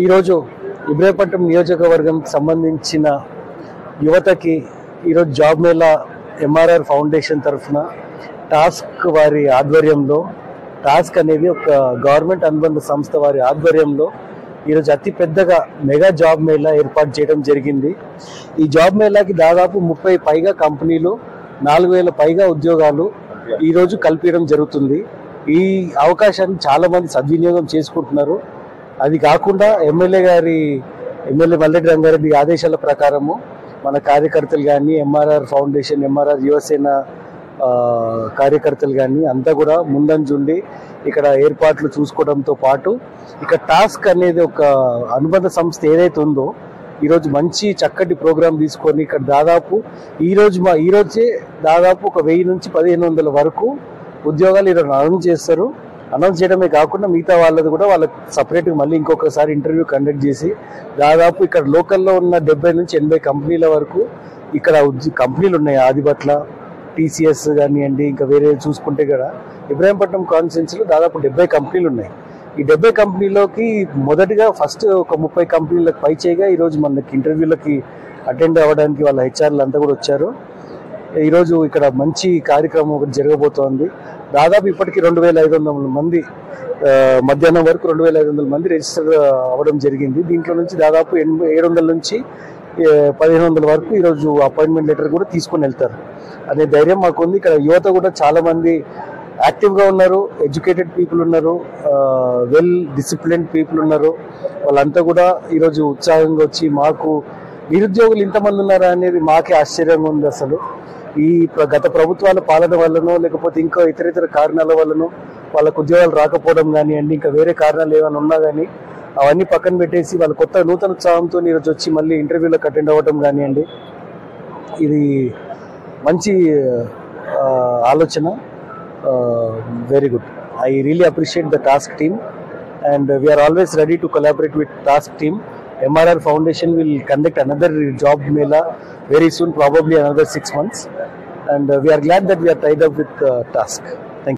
ఈరోజు ఇబ్రహీంపట్నం నియోజకవర్గంకి సంబంధించిన యువతకి ఈరోజు జాబ్ మేళా ఎంఆర్ఆర్ ఫౌండేషన్ తరఫున టాస్క్ వారి ఆధ్వర్యంలో, టాస్క్ అనేది ఒక గవర్నమెంట్ అనుబంధ సంస్థ వారి ఆధ్వర్యంలో ఈరోజు అతి పెద్దగా మెగా జాబ్ మేళా ఏర్పాటు చేయడం జరిగింది. ఈ జాబ్ మేళాకి దాదాపు 30 పైగా కంపెనీలు, 4000 పైగా ఉద్యోగాలు ఈరోజు కల్పించడం జరుగుతుంది. ఈ అవకాశాన్ని చాలామంది సద్వినియోగం చేసుకుంటున్నారు. అది కాకుండా ఎమ్మెల్యే మల్లెడ్డి రంగారెడ్డి ఆదేశాల ప్రకారము మన కార్యకర్తలు కానీ, ఎంఆర్ఆర్ ఫౌండేషన్, ఎంఆర్ఆర్ యువసేన కార్యకర్తలు కానీ అంతా కూడా ముందంజుండి ఇక్కడ ఏర్పాట్లు చూసుకోవడంతో పాటు ఇక్కడ టాస్క్ అనేది ఒక అనుబంధ సంస్థ ఏదైతే ఉందో ఈరోజు మంచి చక్కటి ప్రోగ్రాం తీసుకొని ఇక్కడ దాదాపు ఈరోజే దాదాపు ఒక 1000 నుంచి 1500 వరకు ఉద్యోగాలు ఈరోజు అనౌన్స్ చేస్తారు. అనౌన్స్ చేయడమే కాకుండా మిగతా వాళ్ళది కూడా వాళ్ళకి సపరేట్గా మళ్ళీ ఇంకొకసారి ఇంటర్వ్యూ కండక్ట్ చేసి దాదాపు ఇక్కడ లోకల్లో ఉన్న 70 నుంచి 80 కంపెనీల వరకు ఇక్కడ కంపెనీలు ఉన్నాయి. ఆదిబట్ల, టీసీఎస్ కానివ్వండి, ఇంకా వేరే చూసుకుంటే కూడా ఇబ్రహీంపట్నం కాన్స్టిట్యున్సీలో దాదాపు 70 కంపెనీలు ఉన్నాయి. ఈ 70 కంపెనీలోకి మొదటిగా ఫస్ట్ ఒక 30 కంపెనీలకు పై చేయగా ఈరోజు మనకి ఇంటర్వ్యూలకి అటెండ్ అవ్వడానికి వాళ్ళ హెచ్ఆర్లు అంతా కూడా వచ్చారు. ఈరోజు ఇక్కడ మంచి కార్యక్రమం ఒకటి జరగబోతోంది. దాదాపు ఇప్పటికీ 2500 మంది, మధ్యాహ్నం వరకు 2500 మంది రిజిస్టర్ అవ్వడం జరిగింది. దీంట్లో నుంచి దాదాపు 700 నుంచి 1500 వరకు ఈరోజు అపాయింట్మెంట్ లెటర్ కూడా తీసుకొని వెళ్తారు అనే ధైర్యం మాకుంది. ఇక్కడ యువత కూడా చాలా మంది యాక్టివ్గా ఉన్నారు, ఎడ్యుకేటెడ్ పీపుల్ ఉన్నారు, వెల్ డిసిప్లిన్డ్ పీపుల్ ఉన్నారు. వాళ్ళంతా కూడా ఈరోజు ఉత్సాహంగా వచ్చి మాకు నిరుద్యోగులు ఇంతమంది ఉన్నారా అనేది మాకే ఆశ్చర్యంగా ఉంది. అసలు ఈ గత ప్రభుత్వాల పాలన వల్లనో లేకపోతే ఇంకా ఇతర కారణాల వల్లనో వాళ్ళకు ఉద్యోగాలు రాకపోవడం కానివ్వండి, ఇంకా వేరే కారణాలు ఏమైనా ఉన్నా కానీ అవన్నీ పక్కన పెట్టేసి వాళ్ళ నూతన ఉత్సాహంతో ఈరోజు వచ్చి మళ్ళీ ఇంటర్వ్యూలకు అటెండ్ అవ్వడం కానివ్వండి, ఇది మంచి ఆలోచన. Very good. I really appreciate the task team and we are always ready to collaborate with task team. MRR Foundation will conduct another job mela very soon, probably another 6 months, and we are glad that we are tied up with task.